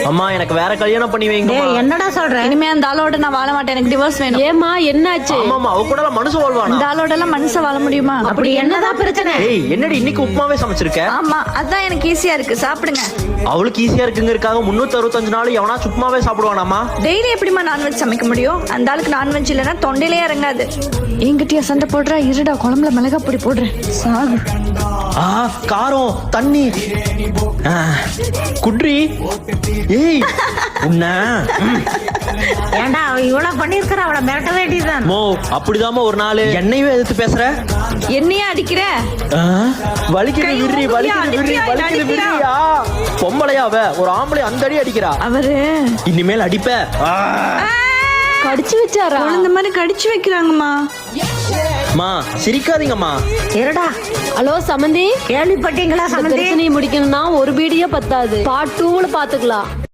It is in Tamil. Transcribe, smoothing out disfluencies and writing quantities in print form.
அம்மா எனக்கு வேற கல்யாணம் பண்ணி வைங்க. என்னடா சொல்ற? இனிமே அந்த ஆளோட நான் வாழ மாட்டேன், எனக்கு டிவோர்ஸ் வேணும். ஏமா என்னாச்சு? ஆமாமா, அவ கூட மனுஷன் வாழ்வானா? இந்த ஆளோட எல்லாம் மனுஷன் வாழ முடியுமா? அப்படி என்னதான் பிரச்சனை? ஏய், என்னடி இன்னைக்கு உப்புமாவே சமைச்சிருக்க? ஆமா, அதான் எனக்கு ஈஸியா இருக்கு, சாப்பிடுங்க. அவளுக்கு ஈஸியா இருக்குங்கிறதுக்காக 365 நாள் எவனா சும்மாவே சாப்பிடுவானாமா? டெய்லி எப்படிமா நான்வெஜ் சமைக்க முடியும்? அந்த ஆளுக்கு நான்வெஜ் இல்லைன்னா தொண்டையிலே இறங்காது. என்கிட்டயா சண்டை போடுற? இருடா, குழம்புல மிளகா பொடி போடுறேன், சாகு. காரம் தண்ணி குட்ரி. ஏய் உன்ன ஏண்டா அவ இவ்வளவு பண்ணிருக்கிற, அவளை மிரட்ட வேண்டியதுதான். மோ அப்படிதாம்மா ஒரு நாள் என்னையும் எதிர்த்து பேசுற. என்னையா அடிக்கிற? வலிக்குது விர்ரி, வலிக்குது விர்ரி, வலிக்குது விர்ரியா? பொம்பளையாவ ஒரு ஆம்பளை அந்த அடி அடிக்கிறா. அவரு இனிமேல் அடிப்ப. கடிச்சு வச்சாரா? இந்த மாதிரி கடிச்சு வைக்கிறாங்கம்மா. மா சிரிக்காதீங்கம்மா. இருடா. ஹலோ சமந்தி, கேள்விப்பட்டீங்களா? பிரச்சனையை முடிக்கணும்னா ஒரு வீடியோ பத்தாது, பார்ட் 2ல பாத்துக்கலாம்.